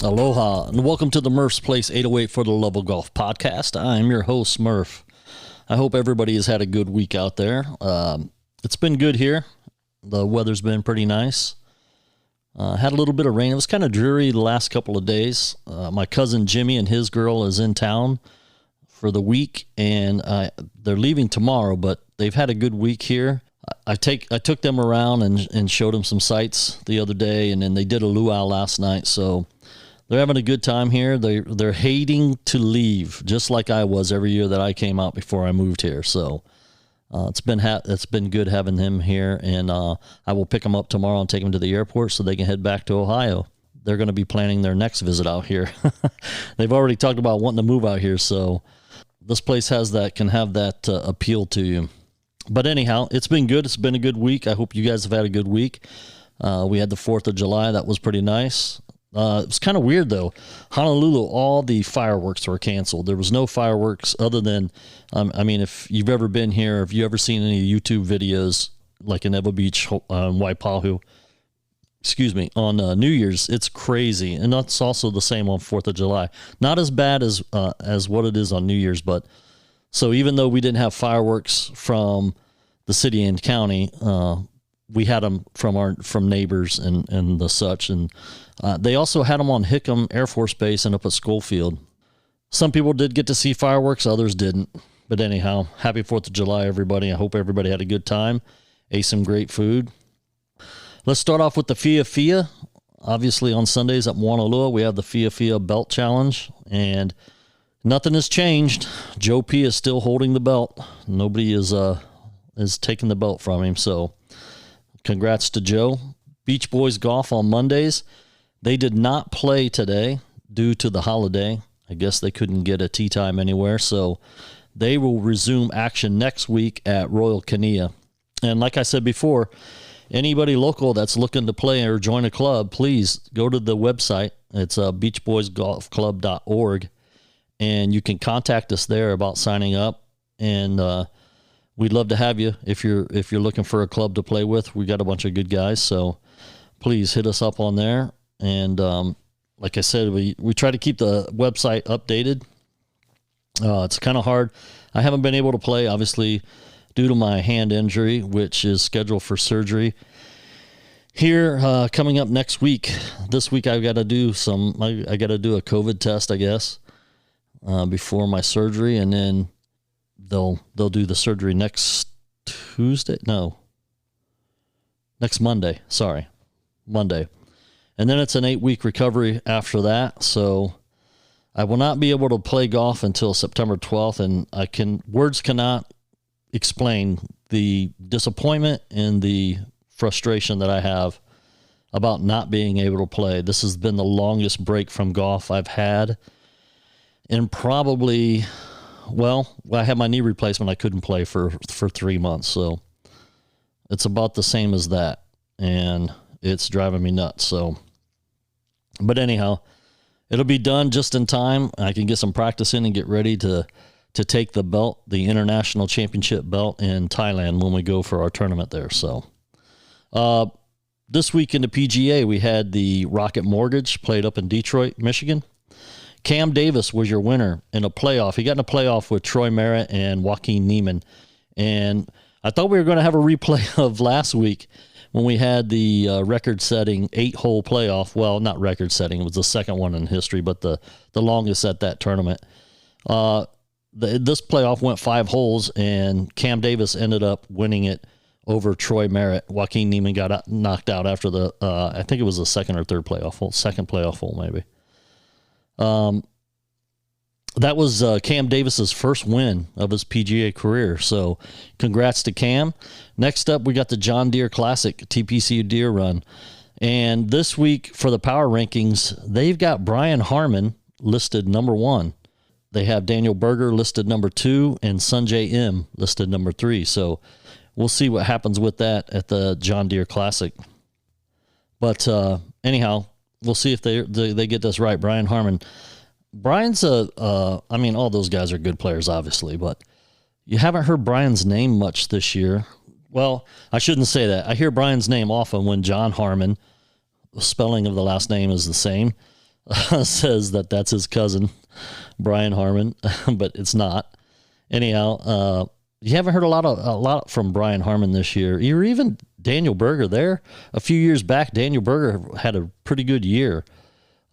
Aloha, and welcome to the Murph's Place 808 for the Love of Golf podcast. I'm your host, Murph. I hope everybody has had a good week out there. It's been good here. The weather's been pretty nice. Had a little bit of rain. It was kind of dreary the last couple of days. My cousin Jimmy and his girl is in town for the week, and they're leaving tomorrow, but they've had a good week here. I took them around and showed them some sights the other day, and then they did a luau last night, so they're having a good time here. They're hating to leave, just like I was every year that I came out before I moved here. So it's been good having them here, and I will pick them up tomorrow and take them to the airport so they can head back to Ohio. They're going to be planning their next visit out here. They've already talked about wanting to move out here, so this place can have that appeal to you. But anyhow, it's been good. It's been a good week. I hope you guys have had a good week. We had the 4th of July. That was pretty nice. It was kind of weird, though. Honolulu, all the fireworks were canceled. There was no fireworks other than, if you've ever been here, if you've ever seen any YouTube videos, like in Ewa Beach, Waipahu, on New Year's, it's crazy. And that's also the same on 4th of July. Not as bad as what it is on New Year's, but so even though we didn't have fireworks from the city and county, we had them from neighbors and the such, and they also had them on Hickam Air Force Base and up at Schofield. Some people did get to see fireworks, others didn't. But anyhow, happy 4th of July, everybody. I hope everybody had a good time, ate some great food. Let's start off with the Fia Fia. Obviously, on Sundays at Moanalua, we have the Fia Fia Belt Challenge, and nothing has changed. Joe P is still holding the belt. Nobody is taking the belt from him, so congrats to Joe. Beach Boys Golf on Mondays. They did not play today due to the holiday. I guess they couldn't get a tee time anywhere, so they will resume action next week at Royal Kania. And like I said before, anybody local that's looking to play or join a club, please go to the website. It's beachboysgolfclub.org, and you can contact us there about signing up. And we'd love to have you if you're looking for a club to play with. We got a bunch of good guys, so please hit us up on there. And like I said, we try to keep the website updated. It's kind of hard. I haven't been able to play, obviously, due to my hand injury, which is scheduled for surgery here coming up next week. This week I've got to do I got to do a COVID test, I guess, before my surgery, and then they'll do the surgery next Monday. Monday. And then it's an 8-week recovery after that. So I will not be able to play golf until September 12th. And words cannot explain the disappointment and the frustration that I have about not being able to play. This has been the longest break from golf I've had. And probably, I had my knee replacement. I couldn't play for 3 months. So it's about the same as that. And it's driving me nuts. So, but anyhow, it'll be done just in time. I can get some practice in and get ready to take the belt, the international championship belt in Thailand when we go for our tournament there. So, this week in the PGA, we had the Rocket Mortgage played up in Detroit, Michigan. Cam Davis was your winner in a playoff. He got in a playoff with Troy Merritt and Joaquin Niemann. And I thought we were going to have a replay of last week when we had the record-setting 8-hole playoff. Well, not record-setting. It was the second one in history, but the longest at that tournament. This playoff went 5 holes, and Cam Davis ended up winning it over Troy Merritt. Joaquin Niemann got knocked out after I think it was the second or third playoff hole. Second playoff hole, maybe. That was Cam Davis's first win of his PGA career. So congrats to Cam. Next up, we got the John Deere Classic TPC Deere Run. And this week for the power rankings, they've got Brian Harmon listed number 1. They have Daniel Berger listed number 2 and Sanjay M listed number 3. So we'll see what happens with that at the John Deere Classic. But anyhow, we'll see if they get this right. Brian Harmon. Brian's all those guys are good players, obviously, but you haven't heard Brian's name much this year. Well, I shouldn't say that. I hear Brian's name often when John Harmon, the spelling of the last name is the same. says that that's his cousin, Brian Harmon, but it's not. Anyhow, you haven't heard a lot from Brian Harmon this year, or even Daniel Berger there. A few years back, Daniel Berger had a pretty good year.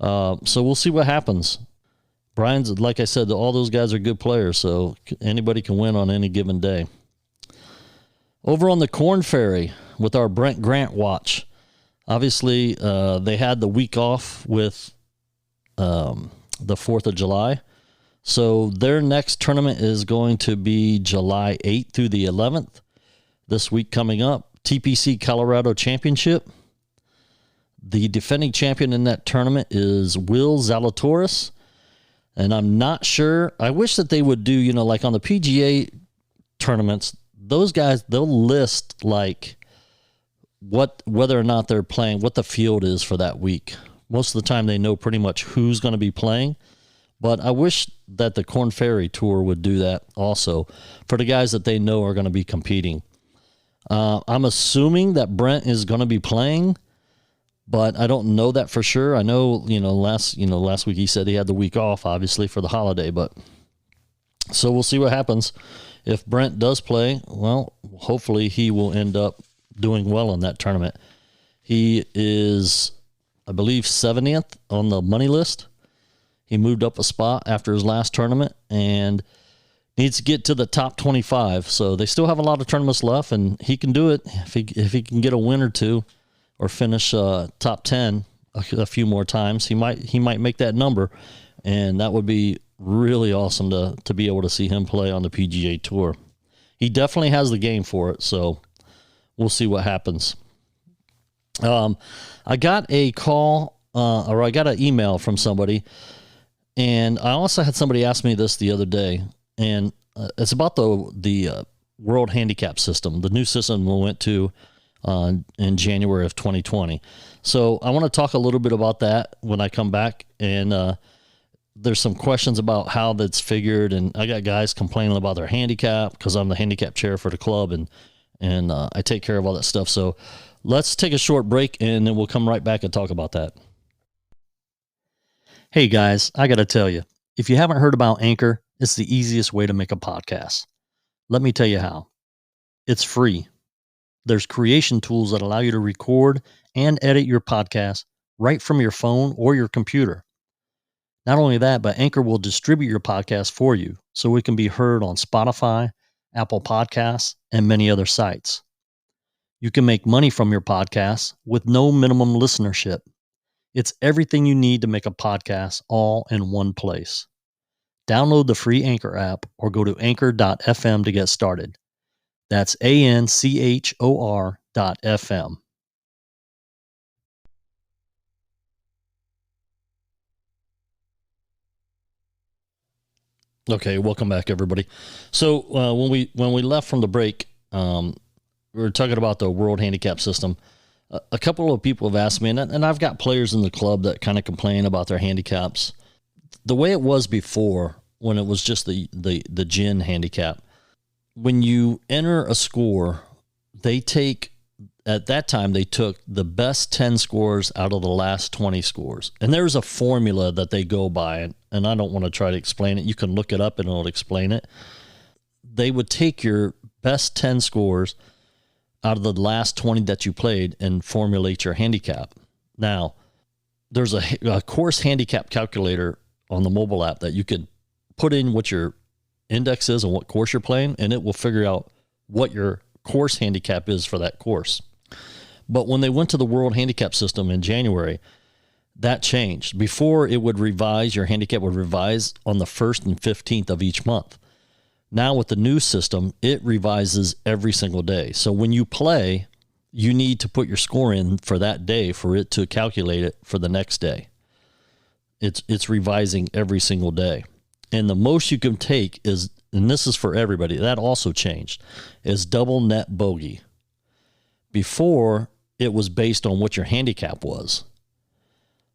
So we'll see what happens. Brian's, like I said, all those guys are good players, so anybody can win on any given day. Over on the Corn Ferry with our Brent Grant watch, obviously they had the week off with the 4th of July. So their next tournament is going to be July 8th through the 11th. This week coming up, TPC Colorado Championship. The defending champion in that tournament is Will Zalatoris. And I'm not sure. I wish that they would do, like on the PGA tournaments, those guys, they'll list like whether or not they're playing, what the field is for that week. Most of the time they know pretty much who's going to be playing. But I wish that the Corn Ferry Tour would do that also for the guys that they know are going to be competing. I'm assuming that Brent is going to be playing, but I don't know that for sure. I know, last week he said he had the week off, obviously, for the holiday, but so we'll see what happens. If Brent does play, well, hopefully he will end up doing well in that tournament. He is, I believe, 70th on the money list. He moved up a spot after his last tournament and needs to get to the top 25. So they still have a lot of tournaments left, and he can do it if he can get a win or two or finish top 10 a few more times. He might make that number, and that would be really awesome to be able to see him play on the PGA Tour. He definitely has the game for it, so we'll see what happens. I got a call or I got an email from somebody, and I also had somebody ask me this the other day, and it's about the World Handicap System, the new system we went to in January of 2020. So I want to talk a little bit about that when I come back, and there's some questions about how that's figured, and I got guys complaining about their handicap because I'm the handicap chair for the club, and I take care of all that stuff. So let's take a short break, and then we'll come right back and talk about that. Hey guys, I got to tell you, if you haven't heard about Anchor, it's the easiest way to make a podcast. Let me tell you how. It's free. There's creation tools that allow you to record and edit your podcast right from your phone or your computer. Not only that, but Anchor will distribute your podcast for you so it can be heard on Spotify, Apple Podcasts, and many other sites. You can make money from your podcast with no minimum listenership. It's everything you need to make a podcast all in one place. Download the free Anchor app or go to anchor.fm to get started. That's ANCHOR.FM. Okay, welcome back, everybody. So when we left from the break, we were talking about the World Handicap System. A couple of people have asked me, and I've got players in the club that kind of complain about their handicaps. The way it was before, when it was just the gin handicap, when you enter a score, at that time, they took the best 10 scores out of the last 20 scores. And there's a formula that they go by, and I don't want to try to explain it. You can look it up and it'll explain it. They would take your best 10 scores out of the last 20 that you played and formulate your handicap. Now, there's a course handicap calculator on the mobile app that you could put in what your index is and what course you're playing, and it will figure out what your course handicap is for that course. But when they went to the World Handicap System in January, that changed. Before, it would revise, your handicap would revise on the 1st and 15th of each month. Now with the new system, it revises every single day. So when you play, you need to put your score in for that day for it to calculate it for the next day. It's revising every single day. And the most you can take is, and this is for everybody, that also changed, is double net bogey. Before, it was based on what your handicap was.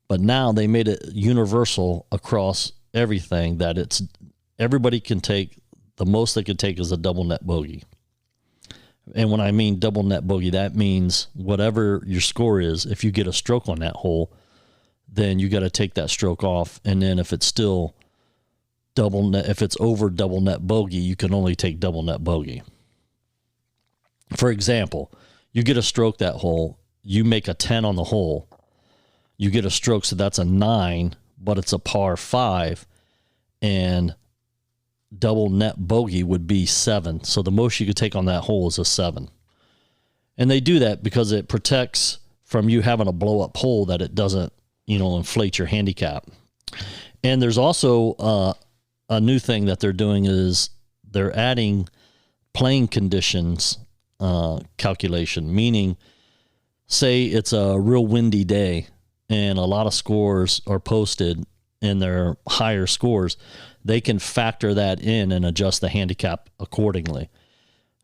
But now they made it universal across everything, that everybody can take, the most they could take is a double net bogey. And when I mean double net bogey, that means whatever your score is, if you get a stroke on that hole, then you got to take that stroke off. And then if it's still double net, if it's over double net bogey, you can only take double net bogey. For example, you get a stroke that hole, you make a 10 on the hole, you get a stroke, so that's a 9, but it's a par 5, and double net bogey would be 7. So the most you could take on that hole is a 7. And they do that because it protects from you having a blow up hole, that it doesn't, inflate your handicap. And there's also a new thing that they're doing is they're adding playing conditions calculation, meaning say it's a real windy day and a lot of scores are posted and they're higher scores, they can factor that in and adjust the handicap accordingly.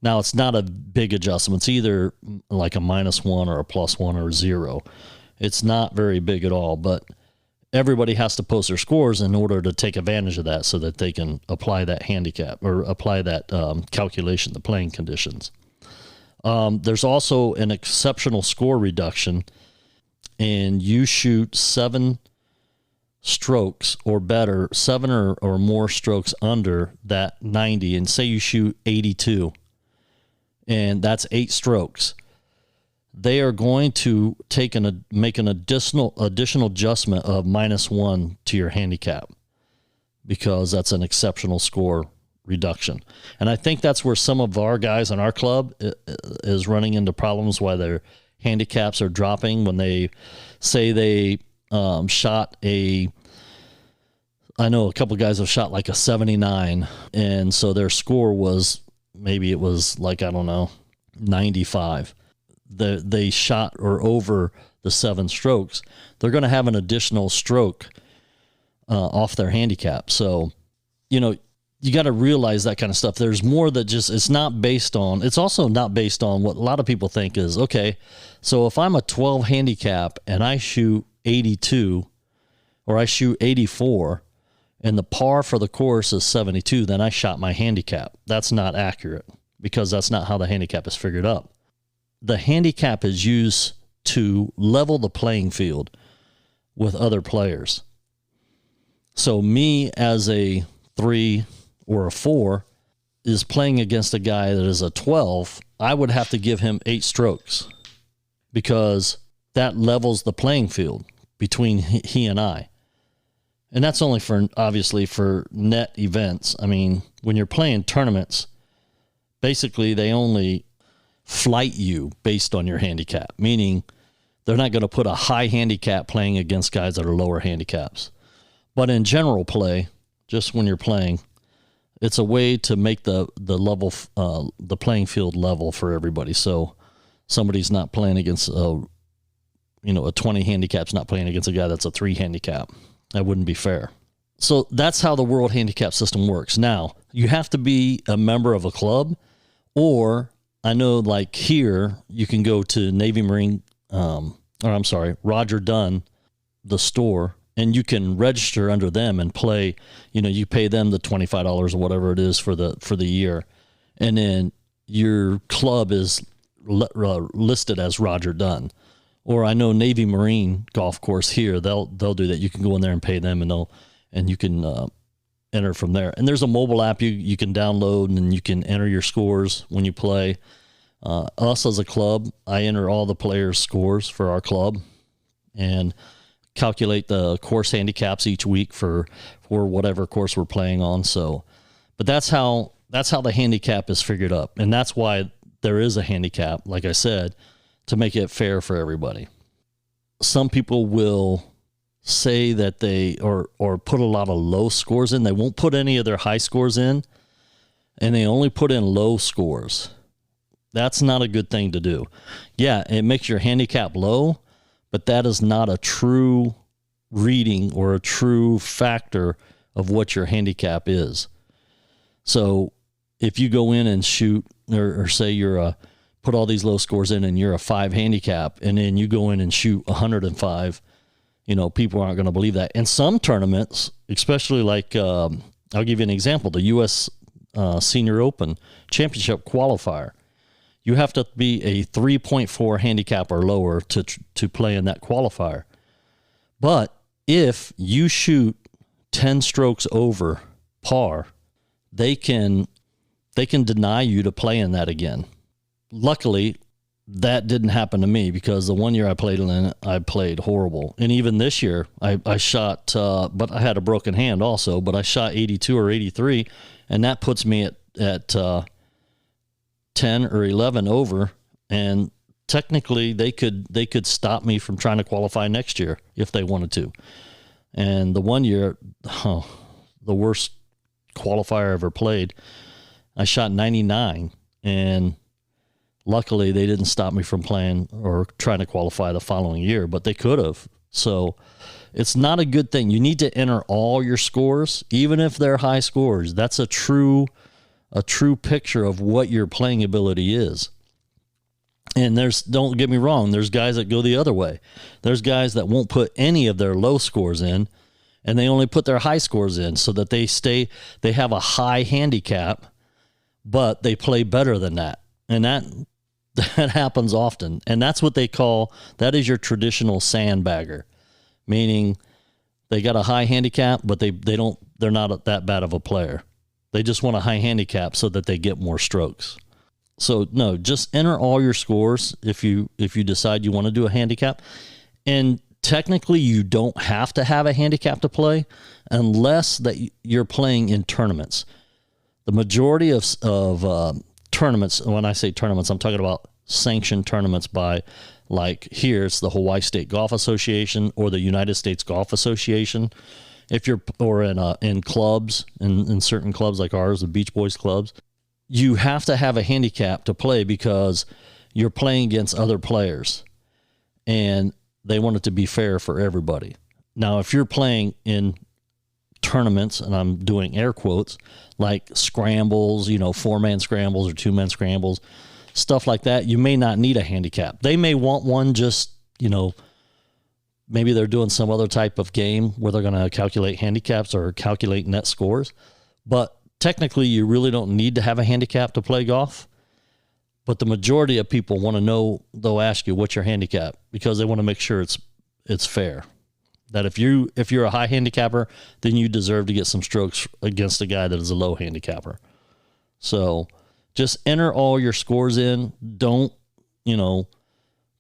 Now, it's not a big adjustment. It's either like a -1 or a +1 or 0. It's not very big at all, but everybody has to post their scores in order to take advantage of that so that they can apply that handicap or apply that calculation, the playing conditions. There's also an exceptional score reduction, and you shoot 7 strokes or better, 7 or more strokes under that 90, and say you shoot 82, and that's 8 strokes. They are going to make an additional adjustment of -1 to your handicap because that's an exceptional score reduction. And I think that's where some of our guys in our club is running into problems, why their handicaps are dropping when they say they shot I know a couple of guys have shot like a 79, and so their score was, maybe it was like, 95. They shot or over the 7 strokes, they're going to have an additional stroke off their handicap. So, you got to realize that kind of stuff. There's more that just, it's also not based on what a lot of people think is, okay, so if I'm a 12 handicap and I shoot 82 or I shoot 84 and the par for the course is 72, then I shot my handicap. That's not accurate because that's not how the handicap is figured up. The handicap is used to level the playing field with other players. So me as a 3 or a 4 is playing against a guy that is a 12, I would have to give him 8 strokes because that levels the playing field between he and I. And that's only obviously for net events. I mean, when you're playing tournaments, basically they only flight you based on your handicap, meaning they're not going to put a high handicap playing against guys that are lower handicaps. But in general play, just when you're playing, it's a way to make the level, the playing field level for everybody. So somebody's not playing against a 20 handicap's not playing against a guy that's a 3 handicap. That wouldn't be fair. So that's how the World Handicap System works. Now, you have to be a member of a club, or I know like here, you can go to Navy Marine, Roger Dunn, the store, and you can register under them and play. You pay them the $25 or whatever it is for the year, and then your club is listed as Roger Dunn. Or I know Navy Marine golf course here, they'll do that. You can go in there and pay them, and you can enter from there. And there's a mobile app you can download, and you can enter your scores when you play. Us as a club, I enter all the players' scores for our club and calculate the course handicaps each week for whatever course we're playing on. So, but that's how the handicap is figured up, and that's why there is a handicap, like I said, to make it fair for everybody. Some people will say that they or put a lot of low scores in. They won't put any of their high scores in, and they only put in low scores. That's not a good thing to do. Yeah, it makes your handicap low, but that is not a true reading or a true factor of what your handicap is. So if you go in and shoot, or say you're put all these low scores in and you're a 5 handicap, and then you go in and shoot 105, people aren't going to believe that. In some tournaments, especially like, I'll give you an example, the U.S. Senior Open Championship qualifier, you have to be a 3.4 handicap or lower to play in that qualifier. But if you shoot 10 strokes over par, they can deny you to play in that again. Luckily, that didn't happen to me, because the one year I played in it, I played horrible. And even this year, I shot, but I had a broken hand also, but I shot 82 or 83, and that puts me at 10 or 11 over, and technically they could stop me from trying to qualify next year if they wanted to. And the one year, the worst qualifier I ever played, I shot 99, and luckily they didn't stop me from playing or trying to qualify the following year, but they could have. So it's not a good thing. You need to enter all your scores, even if they're high scores. That's a true picture of what your playing ability is. And don't get me wrong, there's guys that go the other way. There's guys that won't put any of their low scores in, and they only put their high scores in so that they have a high handicap, but they play better than that. And that happens often. And that's what that is your traditional sandbagger, meaning they got a high handicap, but they're not that bad of a player. They just want a high handicap so that they get more strokes. So no, just enter all your scores if you decide you want to do a handicap. And technically you don't have to have a handicap to play unless that you're playing in tournaments. The majority of tournaments, when I say tournaments, I'm talking about sanctioned tournaments by, like here, it's the Hawaii State Golf Association or the United States Golf Association. Or in clubs, in certain clubs like ours, the Beach Boys clubs, you have to have a handicap to play because you're playing against other players, and they want it to be fair for everybody. Now, if you're playing in tournaments, and I'm doing air quotes, like scrambles, 4-man scrambles or 2-man scrambles, stuff like that, you may not need a handicap. They may want one just, maybe they're doing some other type of game where they're going to calculate handicaps or calculate net scores. But technically, you really don't need to have a handicap to play golf. But the majority of people want to know, they'll ask you, what's your handicap? Because they want to make sure it's fair. That if you're a high handicapper, then you deserve to get some strokes against a guy that is a low handicapper. So just enter all your scores in. Don't,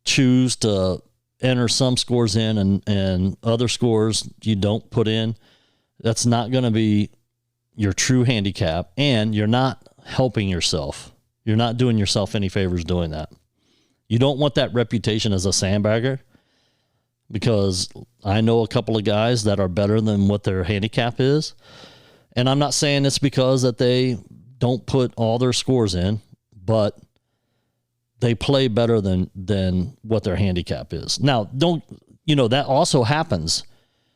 choose to enter some scores in and other scores you don't put in. That's not going to be your true handicap, and you're not helping yourself. You're not doing yourself any favors doing that. You don't want that reputation as a sandbagger, because I know a couple of guys that are better than what their handicap is. And I'm not saying it's because that they don't put all their scores in, but they play better than what their handicap is. Now, that also happens.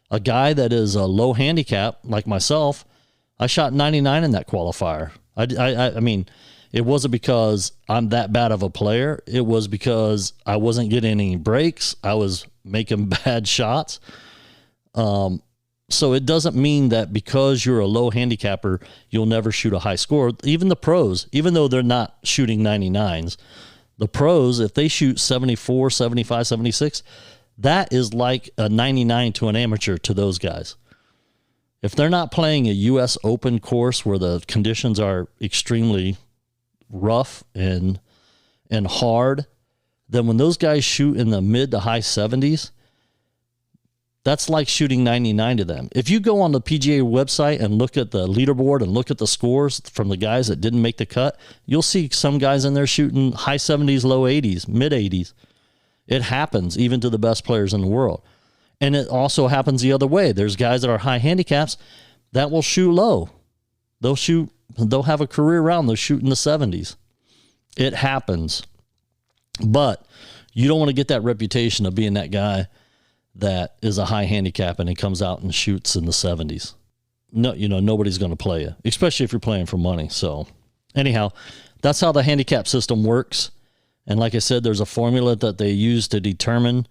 A guy that is a low handicap, like myself, I shot 99 in that qualifier. I mean, it wasn't because I'm that bad of a player. It was because I wasn't getting any breaks. I was making bad shots. So it doesn't mean that because you're a low handicapper, you'll never shoot a high score. Even the pros, even though they're not shooting 99s, the pros, if they shoot 74, 75, 76, that is like a 99 to an amateur to those guys. If they're not playing a U.S. Open course where the conditions are extremely rough and hard, then when those guys shoot in the mid to high 70s, that's like shooting 99 to them. If you go on the PGA website and look at the leaderboard and look at the scores from the guys that didn't make the cut, you'll see some guys in there shooting high 70s, low 80s, mid 80s. It happens even to the best players in the world. And it also happens the other way. There's guys that are high handicaps that will shoot low. They'll have a career round. They'll shoot in the 70s. It happens. But you don't want to get that reputation of being that guy that is a high handicap and he comes out and shoots in the 70s. No, nobody's going to play you, especially if you're playing for money. So anyhow, that's how the handicap system works. And like I said, there's a formula that they use to determine.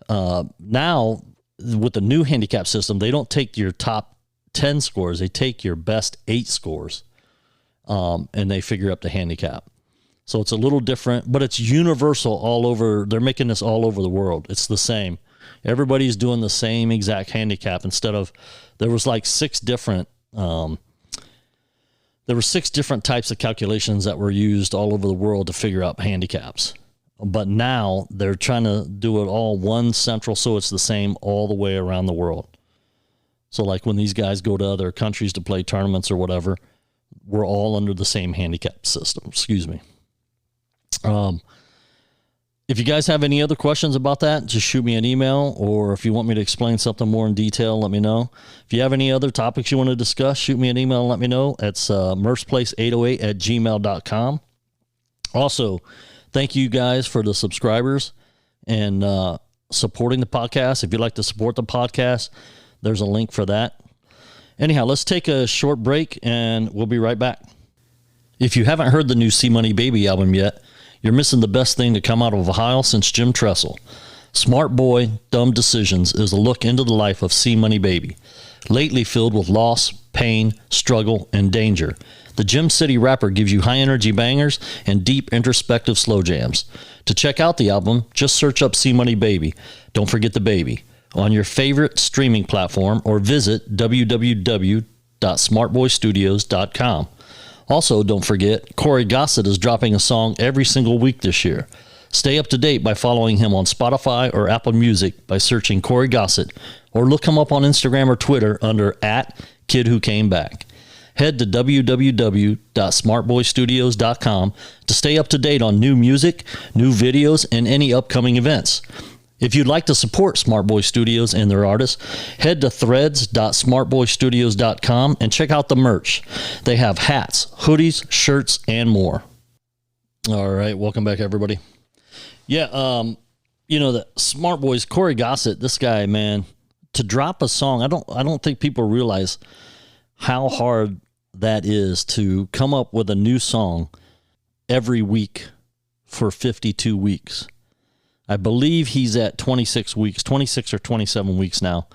Now, with the new handicap system, they don't take your top 10 scores. They take your best 8 scores, and they figure up the handicap. So it's a little different, but it's universal all over. They're making this all over the world. It's the same. everybody's doing the same exact handicap instead of, there was like six different types of calculations that were used all over the world to figure out handicaps. But now they're trying to do it all one central, so it's the same all the way around the world. So like when these guys go to other countries to play tournaments or whatever, we're all under the same handicap system. Excuse me. If you guys have any other questions about that, just shoot me an email, or if you want me to explain something more in detail, let me know. If you have any other topics you want to discuss, shoot me an email and let me know. It's murphsplace808@gmail.com. Also, thank you guys for the subscribers and supporting the podcast. If you'd like to support the podcast, there's a link for that. Anyhow, let's take a short break and we'll be right back. If you haven't heard the new C Money Baby album yet, you're missing the best thing to come out of Ohio since Jim Tressel. Smart Boy, Dumb Decisions is a look into the life of C Money Baby, lately filled with loss, pain, struggle, and danger. The Gym City rapper gives you high-energy bangers and deep introspective slow jams. To check out the album, just search up C Money Baby. Don't forget the baby on your favorite streaming platform, or visit www.smartboystudios.com. Also, don't forget, Corey Gossett is dropping a song every single week this year. Stay up to date by following him on Spotify or Apple Music by searching Corey Gossett, or look him up on Instagram or Twitter under @KidWhoCameBack. Head to www.smartboystudios.com to stay up to date on new music, new videos, and any upcoming events. If you'd like to support Smart Boy Studios and their artists, head to threads.smartboystudios.com and check out the merch. They have hats, hoodies, shirts, and more. All right, welcome back, everybody. Yeah, the Smart Boys, Corey Gossett, this guy, man, to drop a song, I don't think people realize how hard that is to come up with a new song every week for 52 weeks. I believe he's at 26 or 27 weeks now,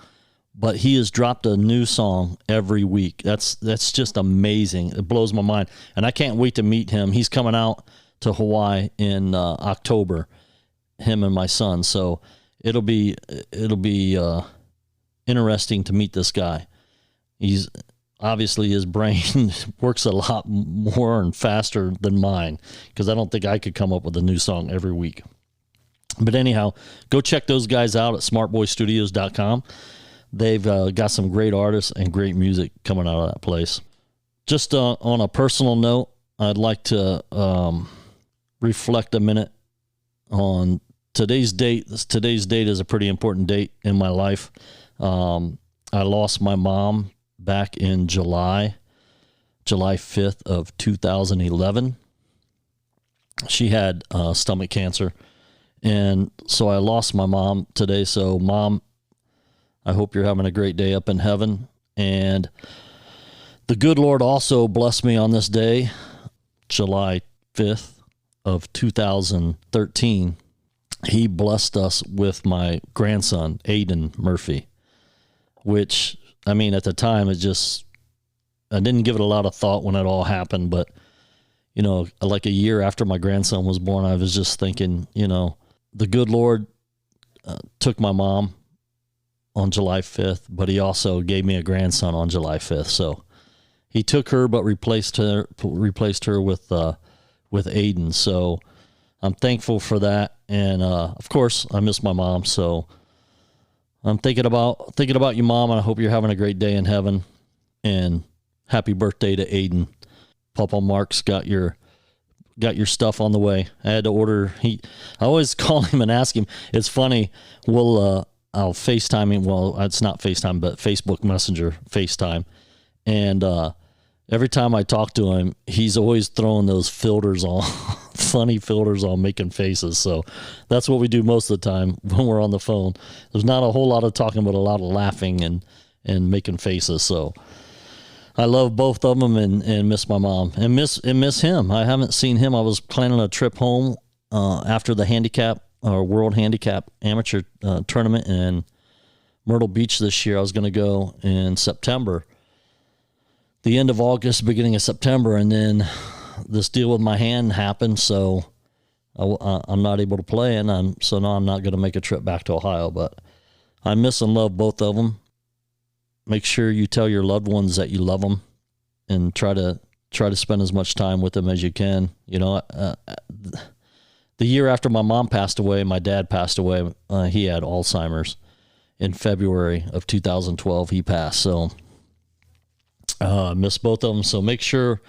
but he has dropped a new song every week. That's just amazing. It blows my mind, and I can't wait to meet him. He's coming out to Hawaii in October, him and my son. So it'll be interesting to meet this guy. He's obviously, his brain works a lot more and faster than mine, because I don't think I could come up with a new song every week. But anyhow, go check those guys out at smartboystudios.com. They've got some great artists and great music coming out of that place. Just on a personal note, I'd like to reflect a minute on today's date. Today's date is a pretty important date in my life. I lost my mom back in July 5th of 2011. She had stomach cancer. And so I lost my mom today. So, Mom, I hope you're having a great day up in heaven. And the good Lord also blessed me on this day, July 5th of 2013. He blessed us with my grandson, Aiden Murphy, which, I mean, at the time, I didn't give it a lot of thought when it all happened. But, like a year after my grandson was born, I was just thinking, the good Lord took my mom on July 5th, but he also gave me a grandson on July 5th. So he took her, but replaced her with Aiden. So I'm thankful for that. And, of course, I miss my mom. So I'm thinking about you, Mom, and I hope you're having a great day in heaven. And happy birthday to Aiden. Papa Mark's got your stuff on the way. I had to order. I always call him and ask him. It's funny. I'll FaceTime him. Well, it's not FaceTime, but Facebook Messenger FaceTime. And every time I talk to him, he's always throwing those filters on, funny filters on, making faces. So that's what we do most of the time when we're on the phone. There's not a whole lot of talking, but a lot of laughing and making faces. So I love both of them and miss my mom and miss him. I haven't seen him. I was planning a trip home after the World Handicap Amateur Tournament in Myrtle Beach this year. I was going to go in September, the end of August, beginning of September, and then this deal with my hand happened, so I'm not able to play, and so now I'm not going to make a trip back to Ohio. But I miss and love both of them. Make sure you tell your loved ones that you love them, and try to spend as much time with them as you can. You know, the year after my mom passed away, my dad passed away. He had Alzheimer's. In February of 2012, he passed. So I miss both of them. So make sure,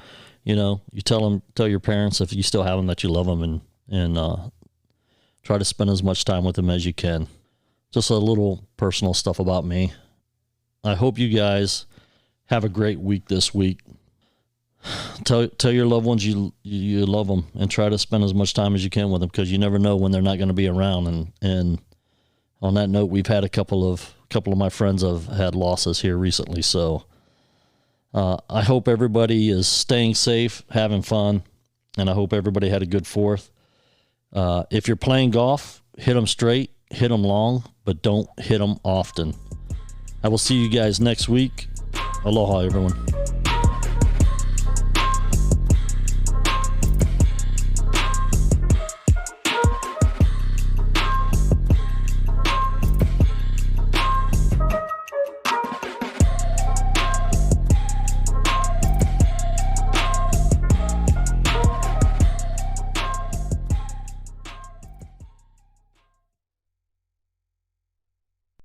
you know, you tell your parents, if you still have them, that you love them, and try to spend as much time with them as you can. Just a little personal stuff about me. I hope you guys have a great week this week. Tell your loved ones you love them, and try to spend as much time as you can with them, because you never know when they're not going to be around. And on that note, we've had a couple of my friends have had losses here recently. So I hope everybody is staying safe, having fun, and I hope everybody had a good 4th. If you're playing golf, hit them straight, hit them long, but don't hit them often. I will see you guys next week. Aloha, everyone.